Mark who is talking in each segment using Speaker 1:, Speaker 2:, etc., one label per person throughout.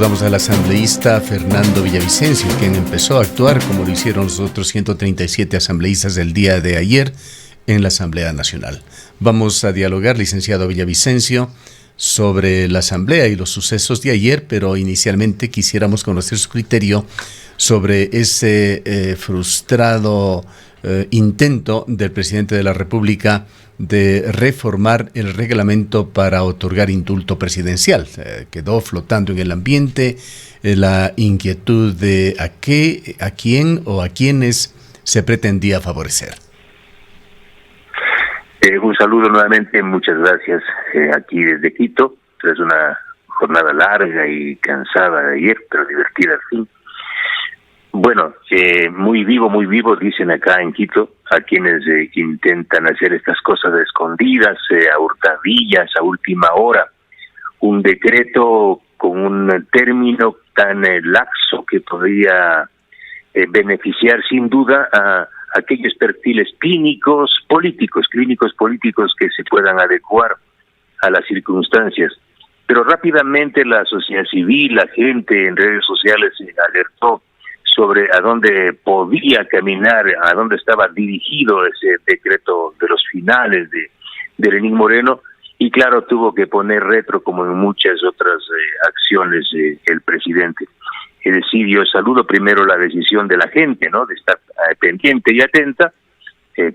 Speaker 1: saludamos al asambleísta Fernando Villavicencio, quien empezó a actuar como lo hicieron los otros 137 asambleístas del día de ayer en la Asamblea Nacional. Vamos a dialogar, licenciado Villavicencio, sobre la Asamblea y los sucesos de ayer, pero inicialmente quisiéramos conocer su criterio sobre ese frustrado intento del presidente de la República de reformar el reglamento para otorgar indulto presidencial. Quedó flotando en el ambiente la inquietud de a quién o a quiénes se pretendía favorecer.
Speaker 2: Un saludo nuevamente, muchas gracias aquí desde Quito, tras una jornada larga y cansada de ayer, pero divertida al fin. Bueno, muy vivo, dicen acá en Quito, a quienes intentan hacer estas cosas escondidas, a hurtadillas, a última hora. Un decreto con un término tan laxo que podría beneficiar sin duda a aquellos perfiles clínicos políticos que se puedan adecuar a las circunstancias. Pero rápidamente la sociedad civil, la gente en redes sociales se alertó sobre a dónde podía caminar, a dónde estaba dirigido ese decreto de los finales de Lenín Moreno, y claro, tuvo que poner retro como en muchas otras acciones el presidente. Es decir, yo saludo primero la decisión de la gente, ¿no?, de estar pendiente y atenta.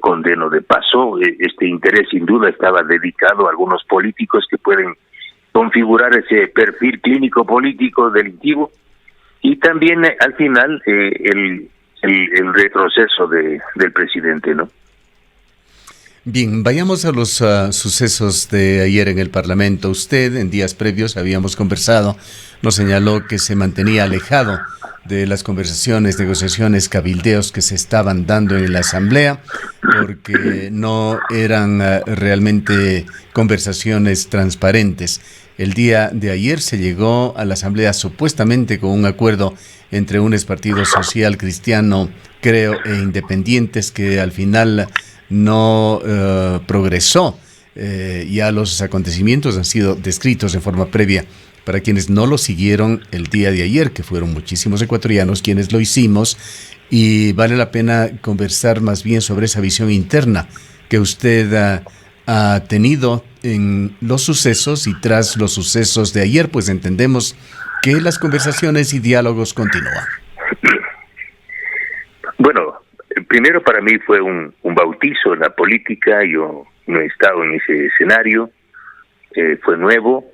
Speaker 2: Condeno de paso, este interés sin duda estaba dedicado a algunos políticos que pueden configurar ese perfil clínico político delictivo, y también al final el retroceso del presidente, ¿no?
Speaker 1: Bien, vayamos a los sucesos de ayer en el Parlamento. Usted, en días previos, habíamos conversado, nos señaló que se mantenía alejado de las conversaciones, negociaciones, cabildeos que se estaban dando en la Asamblea, porque no eran realmente conversaciones transparentes. El día de ayer se llegó a la Asamblea supuestamente con un acuerdo entre un partido social cristiano, creo, e independientes, que al final no progresó. Ya los acontecimientos han sido descritos en forma previa para quienes no lo siguieron el día de ayer, que fueron muchísimos ecuatorianos quienes lo hicimos, y vale la pena conversar más bien sobre esa visión interna que usted ha tenido en los sucesos, y tras los sucesos de ayer, pues entendemos que las conversaciones y diálogos continúan.
Speaker 2: Bueno, primero para mí fue un bautizo en la política. Yo no he estado en ese escenario, fue nuevo.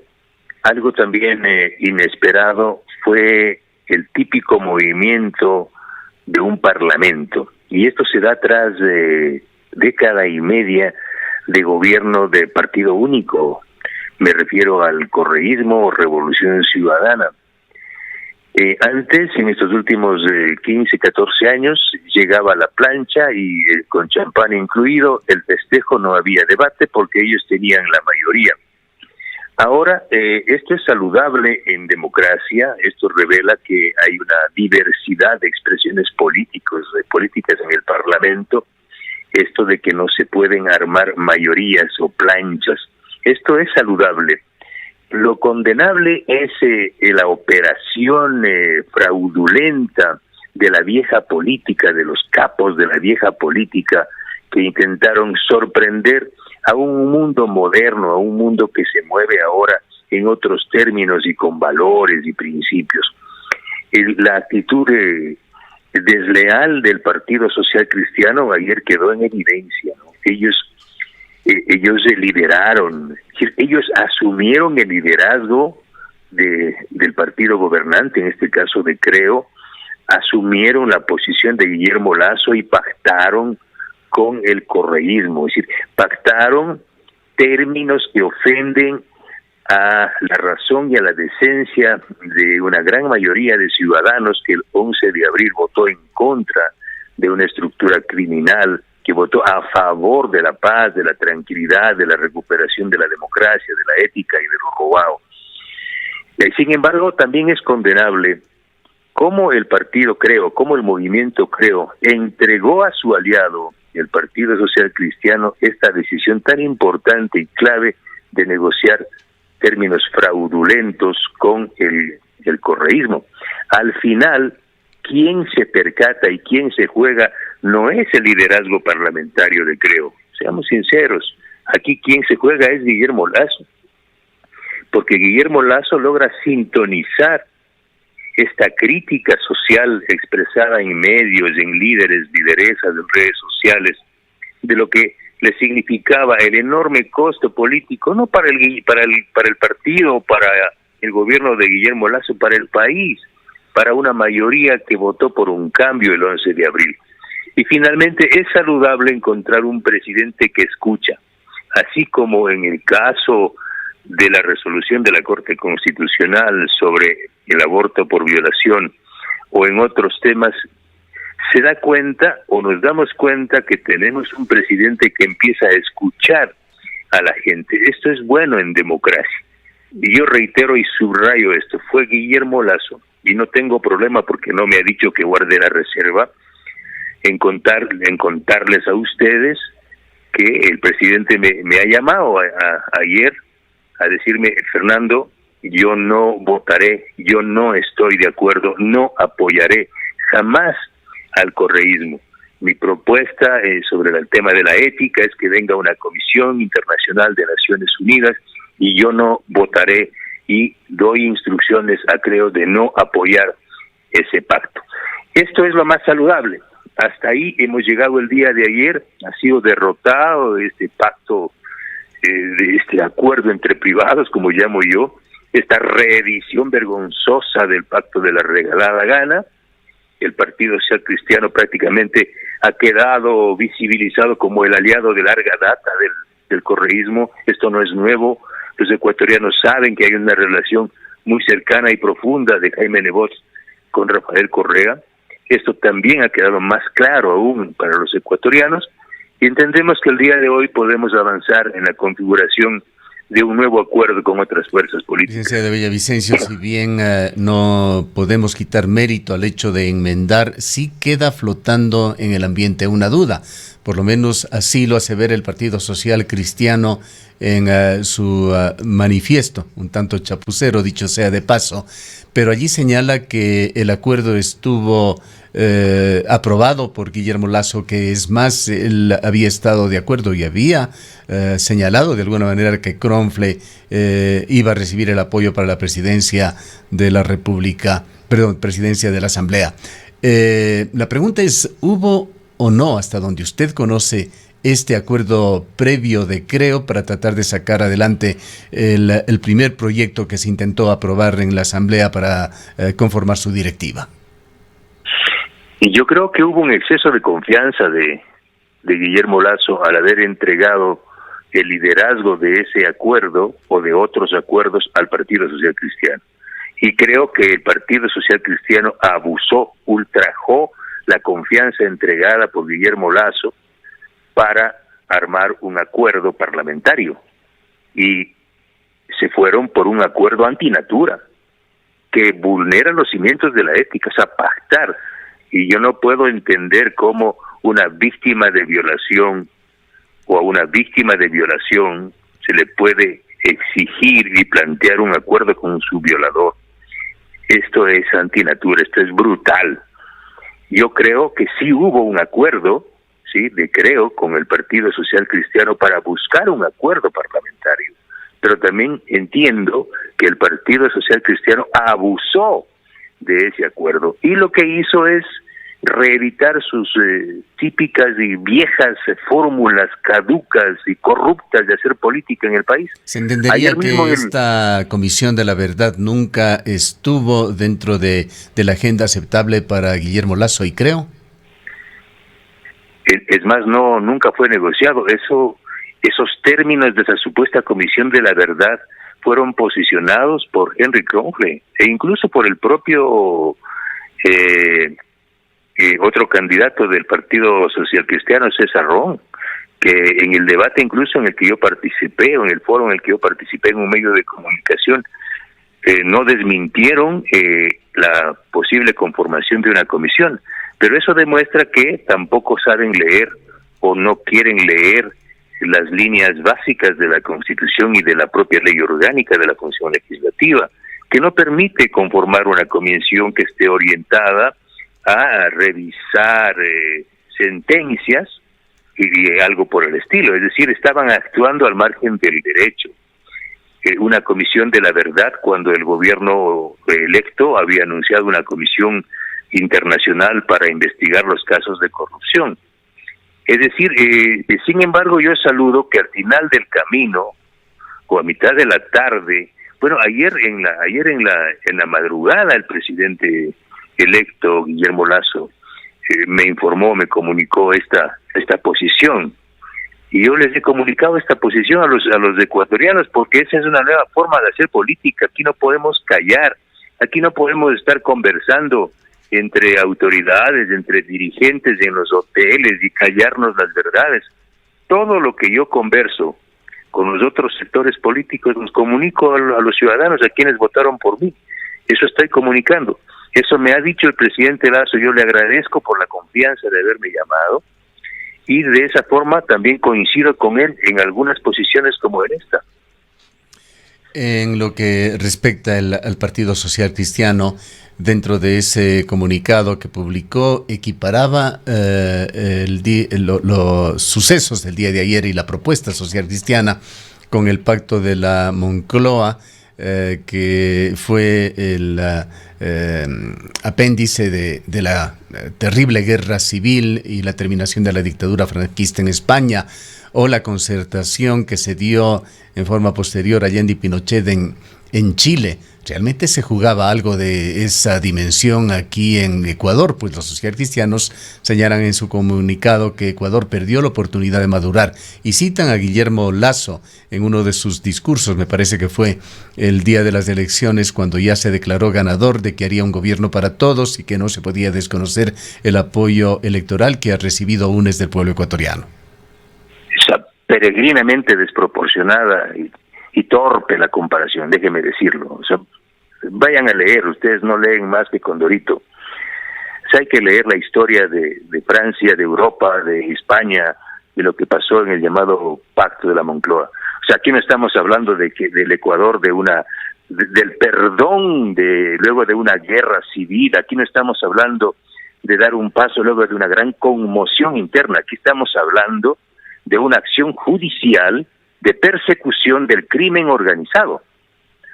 Speaker 2: Algo también inesperado fue el típico movimiento de un parlamento, y esto se da tras década y media de gobierno de partido único. Me refiero al correísmo o Revolución Ciudadana. Antes, en estos últimos 15, 14 años, llegaba la plancha y con champán incluido, el festejo, no había debate porque ellos tenían la mayoría. Ahora, esto es saludable en democracia. Esto revela que hay una diversidad de expresiones políticas en el Parlamento. Esto de que no se pueden armar mayorías o planchas, esto es saludable. Lo condenable es la operación fraudulenta de la vieja política, de los capos de la vieja política, que intentaron sorprender a un mundo moderno, a un mundo que se mueve ahora en otros términos y con valores y principios. La actitud desleal del Partido Social Cristiano ayer quedó en evidencia, ¿no? Ellos lideraron, ellos asumieron el liderazgo del partido gobernante, en este caso de Creo, asumieron la posición de Guillermo Lasso y pactaron con el correísmo, es decir, pactaron términos que ofenden a la razón y a la decencia de una gran mayoría de ciudadanos que el 11 de abril votó en contra de una estructura criminal, que votó a favor de la paz, de la tranquilidad, de la recuperación de la democracia, de la ética y de lo robado. Sin embargo, también es condenable cómo el partido Creo, cómo el movimiento Creo entregó a su aliado, el Partido Social Cristiano, esta decisión tan importante y clave de negociar términos fraudulentos con el el correísmo. Al final, quien se percata y quien se juega no es el liderazgo parlamentario de Creo. Seamos sinceros, aquí quien se juega es Guillermo Lasso, porque Guillermo Lasso logra sintonizar esta crítica social expresada en medios, en líderes, lideresas, en redes sociales, de lo que le significaba el enorme costo político, no para el partido, para el gobierno de Guillermo Lasso, para el país, para una mayoría que votó por un cambio el 11 de abril. Y finalmente es saludable encontrar un presidente que escucha, así como en el caso de la resolución de la Corte Constitucional sobre el aborto por violación o en otros temas, se da cuenta o nos damos cuenta que tenemos un presidente que empieza a escuchar a la gente. Esto es bueno en democracia. Y yo reitero y subrayo esto, fue Guillermo Lasso, y no tengo problema porque no me ha dicho que guarde la reserva, en contarles a ustedes que el presidente me ha llamado ayer a decirme: Fernando, yo no votaré, yo no estoy de acuerdo, no apoyaré jamás al correísmo. Mi propuesta sobre el tema de la ética es que venga una comisión internacional de Naciones Unidas y yo no votaré y doy instrucciones a Creo de no apoyar ese pacto. Esto es lo más saludable. Hasta ahí hemos llegado el día de ayer. Ha sido derrotado este pacto, de este acuerdo entre privados, como llamo yo, esta reedición vergonzosa del pacto de la regalada gana. El Partido Social Cristiano prácticamente ha quedado visibilizado como el aliado de larga data del correísmo. Esto no es nuevo. Los ecuatorianos saben que hay una relación muy cercana y profunda de Jaime Nebot con Rafael Correa. Esto también ha quedado más claro aún para los ecuatorianos y entendemos que el día de hoy podemos avanzar en la configuración de un nuevo acuerdo con otras fuerzas políticas.
Speaker 1: Licenciado Villavicencio, si bien no podemos quitar mérito al hecho de enmendar, sí queda flotando en el ambiente una duda. Por lo menos así lo hace ver el Partido Social Cristiano en su manifiesto, un tanto chapucero, dicho sea de paso, pero allí señala que el acuerdo estuvo aprobado por Guillermo Lasso, que es más, él había estado de acuerdo y había señalado de alguna manera que Kronfle iba a recibir el apoyo para la presidencia de la República, presidencia de la Asamblea. La pregunta es, ¿hubo o no, hasta donde usted conoce, este acuerdo previo de Creo para tratar de sacar adelante el primer proyecto que se intentó aprobar en la Asamblea para conformar su directiva?
Speaker 2: Y yo creo que hubo un exceso de confianza de Guillermo Lasso al haber entregado el liderazgo de ese acuerdo o de otros acuerdos al Partido Social Cristiano. Y creo que el Partido Social Cristiano abusó, ultrajó la confianza entregada por Guillermo Lasso para armar un acuerdo parlamentario. Y se fueron por un acuerdo antinatura, que vulnera los cimientos de la ética, o sea, pactar. Y yo no puedo entender cómo una víctima de violación o a una víctima de violación se le puede exigir y plantear un acuerdo con su violador. Esto es antinatura, esto es brutal. Yo creo que sí hubo un acuerdo, sí, de Creo con el Partido Social Cristiano para buscar un acuerdo parlamentario, pero también entiendo que el Partido Social Cristiano abusó de ese acuerdo y lo que hizo es reeditar sus típicas y viejas fórmulas caducas y corruptas de hacer política en el país.
Speaker 1: ¿Se entendería que esta Comisión de la Verdad nunca estuvo dentro de la agenda aceptable para Guillermo Lasso y Creo?
Speaker 2: Es más, nunca fue negociado. Esos términos de esa supuesta Comisión de la Verdad fueron posicionados por Henry Kronfle e incluso por el propio otro candidato del Partido Social Cristiano, César Ron, que en el debate incluso en el que yo participé, o en el foro en el que yo participé en un medio de comunicación, no desmintieron la posible conformación de una comisión, pero eso demuestra que tampoco saben leer o no quieren leer las líneas básicas de la Constitución y de la propia ley orgánica de la función legislativa, que no permite conformar una comisión que esté orientada a revisar sentencias y algo por el estilo. Es decir, estaban actuando al margen del derecho. Una comisión de la verdad, cuando el gobierno electo había anunciado una comisión internacional para investigar los casos de corrupción. Es decir, sin embargo, yo saludo que al final del camino, o a mitad de la tarde, bueno, ayer en la madrugada, el presidente electo, Guillermo Lasso, me comunicó esta posición. Y yo les he comunicado esta posición a los ecuatorianos, porque esa es una nueva forma de hacer política. Aquí no podemos callar, aquí no podemos estar conversando entre autoridades, entre dirigentes en los hoteles y callarnos las verdades. Todo lo que yo converso con los otros sectores políticos los comunico a los ciudadanos, a quienes votaron por mí. Eso estoy comunicando. Eso me ha dicho el presidente Lasso. Yo le agradezco por la confianza de haberme llamado, y de esa forma también coincido con él en algunas posiciones como en esta.
Speaker 1: En lo que respecta al Partido Social Cristiano, dentro de ese comunicado que publicó, equiparaba los sucesos del día de ayer y la propuesta social cristiana con el pacto de la Moncloa, que fue el apéndice de la terrible guerra civil y la terminación de la dictadura franquista en España, o la concertación que se dio en forma posterior a Allende y Pinochet en Chile. ¿Realmente se jugaba algo de esa dimensión aquí en Ecuador? Pues los socialcristianos señalan en su comunicado que Ecuador perdió la oportunidad de madurar, y citan a Guillermo Lasso en uno de sus discursos, me parece que fue el día de las elecciones, cuando ya se declaró ganador, de que haría un gobierno para todos y que no se podía desconocer el apoyo electoral que ha recibido UNES del pueblo ecuatoriano.
Speaker 2: Esa peregrinamente desproporcionada y torpe la comparación, déjeme decirlo. O sea, vayan a leer, ustedes no leen más que Condorito. O sea, hay que leer la historia de Francia, de Europa, de España, de lo que pasó en el llamado Pacto de la Moncloa. O sea, aquí no estamos hablando del Ecuador, del perdón luego de una guerra civil. Aquí no estamos hablando de dar un paso luego de una gran conmoción interna. Aquí estamos hablando de una acción judicial de persecución del crimen organizado.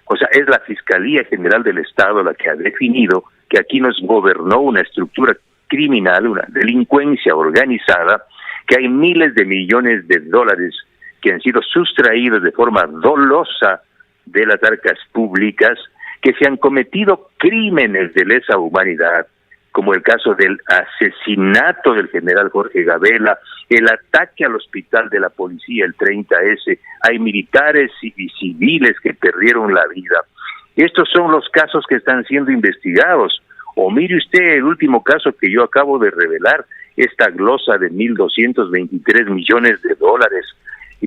Speaker 2: O sea, es la Fiscalía General del Estado la que ha definido que aquí nos gobernó una estructura criminal, una delincuencia organizada, que hay miles de millones de dólares que han sido sustraídos de forma dolosa de las arcas públicas, que se han cometido crímenes de lesa humanidad, como el caso del asesinato del general Jorge Gabela, el ataque al hospital de la policía, el 30S, hay militares y civiles que perdieron la vida. Estos son los casos que están siendo investigados. O mire usted el último caso que yo acabo de revelar, esta glosa de 1.223 millones de dólares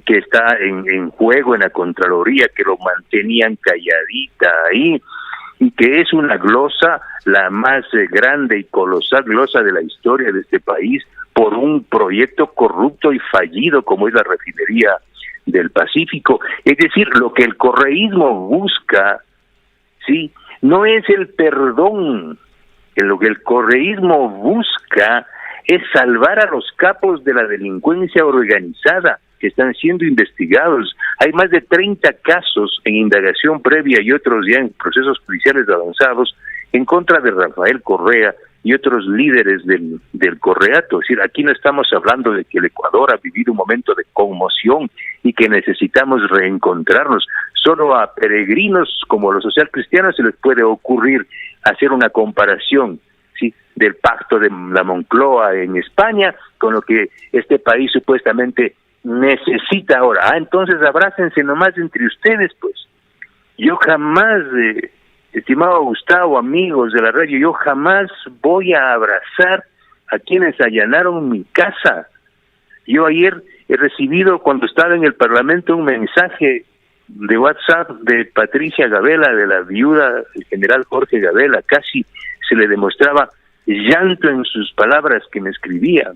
Speaker 2: que está en juego en la Contraloría, que lo mantenían calladita ahí, y que es una glosa, la más grande y colosal glosa de la historia de este país, por un proyecto corrupto y fallido como es la refinería del Pacífico. Es decir, lo que el correísmo busca, sí, no es el perdón. Lo que el correísmo busca es salvar a los capos de la delincuencia organizada que están siendo investigados. Hay más de 30 casos en indagación previa y otros ya en procesos judiciales avanzados en contra de Rafael Correa y otros líderes del Correato. Es decir, aquí no estamos hablando de que el Ecuador ha vivido un momento de conmoción y que necesitamos reencontrarnos. Solo a peregrinos como los socialcristianos se les puede ocurrir hacer una comparación, ¿sí?, del pacto de la Moncloa en España con lo que este país supuestamente necesita ahora. Entonces abrácense nomás entre ustedes, pues. Yo jamás, estimado Gustavo, amigos de la radio, yo jamás voy a abrazar a quienes allanaron mi casa. Yo ayer he recibido, cuando estaba en el Parlamento, un mensaje de WhatsApp de Patricia Gabela, de la viuda del general Jorge Gabela. Casi se le demostraba llanto en sus palabras que me escribía.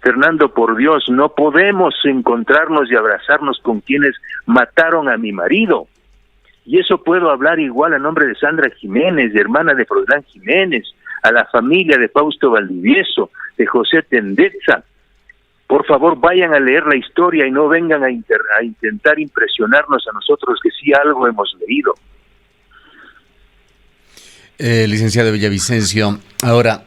Speaker 2: Fernando, por Dios, no podemos encontrarnos y abrazarnos con quienes mataron a mi marido. Y eso puedo hablar igual a nombre de Sandra Jiménez, de hermana de Froilán Jiménez, a la familia de Fausto Valdivieso, de José Tendetza. Por favor, vayan a leer la historia y no vengan a intentar impresionarnos a nosotros que sí algo hemos leído.
Speaker 1: Licenciado Villavicencio, ahora,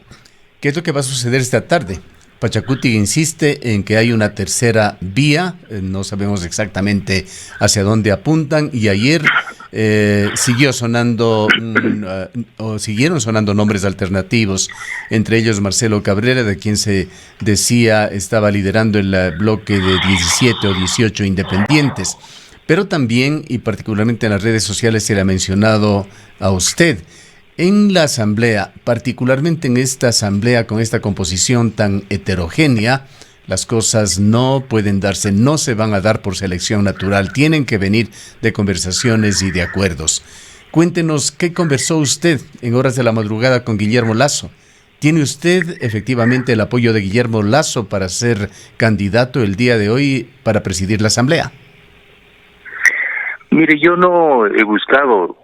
Speaker 1: ¿qué es lo que va a suceder esta tarde? Pachacuti insiste en que hay una tercera vía, no sabemos exactamente hacia dónde apuntan, y ayer siguieron sonando nombres alternativos, entre ellos Marcelo Cabrera, de quien se decía estaba liderando el bloque de 17 o 18 independientes, pero también, y particularmente en las redes sociales, se le ha mencionado a usted. En la asamblea, particularmente en esta asamblea con esta composición tan heterogénea, las cosas no pueden darse, no se van a dar por selección natural, tienen que venir de conversaciones y de acuerdos. Cuéntenos, ¿qué conversó usted en horas de la madrugada con Guillermo Lasso? ¿Tiene usted efectivamente el apoyo de Guillermo Lasso para ser candidato el día de hoy para presidir la asamblea?
Speaker 2: Mire, yo no he buscado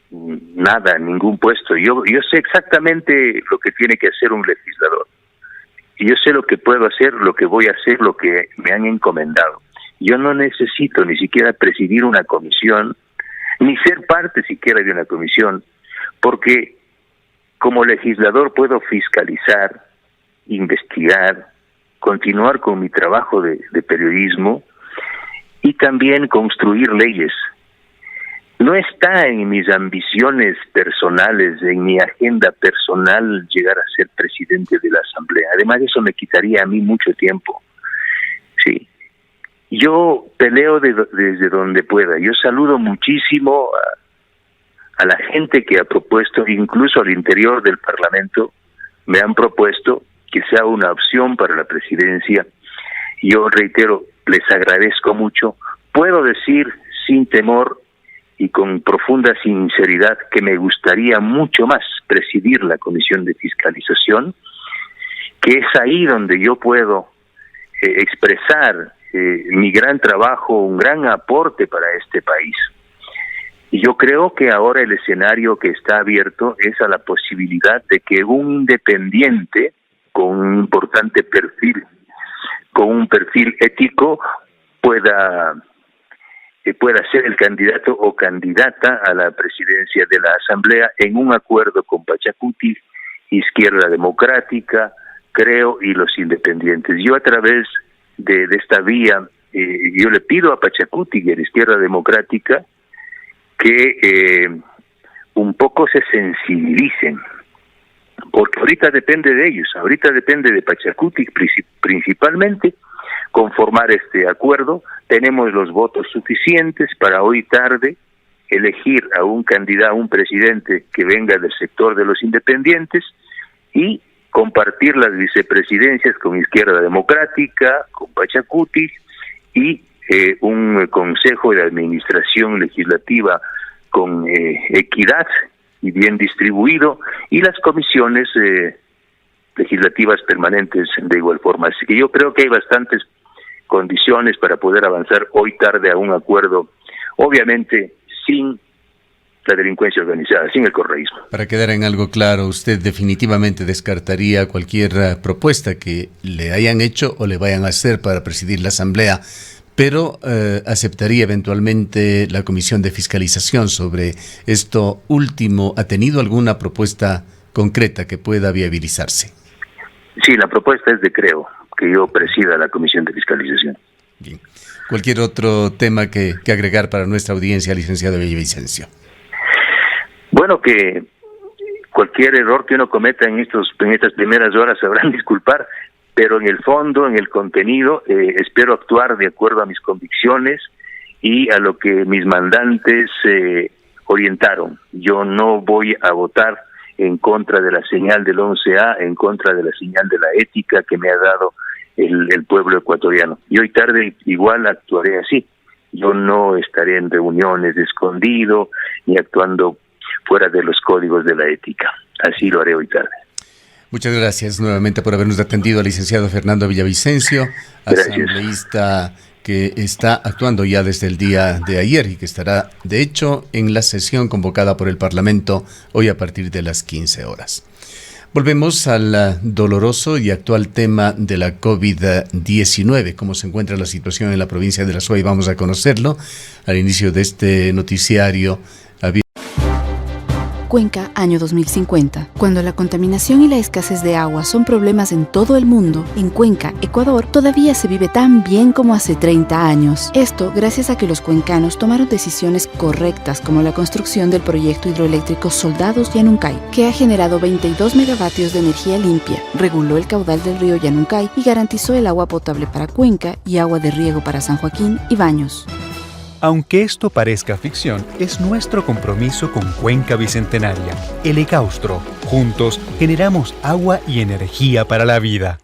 Speaker 2: nada, ningún puesto. Yo sé exactamente lo que tiene que hacer un legislador. Y yo sé lo que puedo hacer, lo que voy a hacer, lo que me han encomendado. Yo no necesito ni siquiera presidir una comisión, ni ser parte siquiera de una comisión, porque como legislador puedo fiscalizar, investigar, continuar con mi trabajo de periodismo y también construir leyes. No está en mis ambiciones personales, en mi agenda personal llegar a ser presidente de la Asamblea. Además, eso me quitaría a mí mucho tiempo. Sí. Yo peleo desde donde pueda. Yo saludo muchísimo a la gente que ha propuesto, incluso al interior del Parlamento, me han propuesto que sea una opción para la presidencia. Yo reitero, les agradezco mucho. Puedo decir sin temor y con profunda sinceridad que me gustaría mucho más presidir la Comisión de Fiscalización, que es ahí donde yo puedo expresar mi gran trabajo, un gran aporte para este país. Y yo creo que ahora el escenario que está abierto es a la posibilidad de que un independiente con un importante perfil, con un perfil ético, pueda ser el candidato o candidata a la presidencia de la Asamblea en un acuerdo con Pachacuti, Izquierda Democrática, Creo y los independientes. Yo a través de esta vía, yo le pido a Pachacuti y a la Izquierda Democrática que un poco se sensibilicen, porque ahorita depende de ellos, ahorita depende de Pachacuti principalmente conformar este acuerdo. Tenemos los votos suficientes para hoy tarde elegir a un candidato, a un presidente que venga del sector de los independientes y compartir las vicepresidencias con Izquierda Democrática, con Pachacuti y un consejo de administración legislativa con equidad y bien distribuido, y las comisiones legislativas permanentes de igual forma. Así que yo creo que hay bastantes condiciones para poder avanzar hoy tarde a un acuerdo, obviamente sin la delincuencia organizada, sin el correísmo.
Speaker 1: Para quedar en algo claro, usted definitivamente descartaría cualquier propuesta que le hayan hecho o le vayan a hacer para presidir la Asamblea, pero aceptaría eventualmente la Comisión de Fiscalización sobre esto último. ¿Ha tenido alguna propuesta concreta que pueda viabilizarse?
Speaker 2: Sí, la propuesta es de Creo, que yo presida la Comisión de Fiscalización.
Speaker 1: Bien. ¿Cualquier otro tema que agregar para nuestra audiencia, licenciado Villavicencio?
Speaker 2: Bueno, que cualquier error que uno cometa en estas primeras horas sabrán disculpar, pero en el fondo, en el contenido, espero actuar de acuerdo a mis convicciones y a lo que mis mandantes orientaron. Yo no voy a votar en contra de la señal del 11A, en contra de la señal de la ética que me ha dado el pueblo ecuatoriano. Y hoy tarde igual actuaré así. Yo no estaré en reuniones de escondido ni actuando fuera de los códigos de la ética. Así lo haré hoy tarde.
Speaker 1: Muchas gracias nuevamente por habernos atendido al licenciado Fernando Villavicencio, asambleísta que está actuando ya desde el día de ayer y que estará, de hecho, en la sesión convocada por el Parlamento hoy a partir de las 15 horas. Volvemos al doloroso y actual tema de la COVID-19. ¿Cómo se encuentra la situación en la provincia de La Suay? Vamos a conocerlo al inicio de este noticiario.
Speaker 3: Cuenca, año 2050. Cuando la contaminación y la escasez de agua son problemas en todo el mundo, en Cuenca, Ecuador, todavía se vive tan bien como hace 30 años. Esto gracias a que los cuencanos tomaron decisiones correctas, como la construcción del proyecto hidroeléctrico Soldados Yanuncay, que ha generado 22 megavatios de energía limpia, reguló el caudal del río Yanuncay y garantizó el agua potable para Cuenca y agua de riego para San Joaquín y Baños.
Speaker 4: Aunque esto parezca ficción, es nuestro compromiso con Cuenca Bicentenaria, el Ecaustro. Juntos generamos agua y energía para la vida.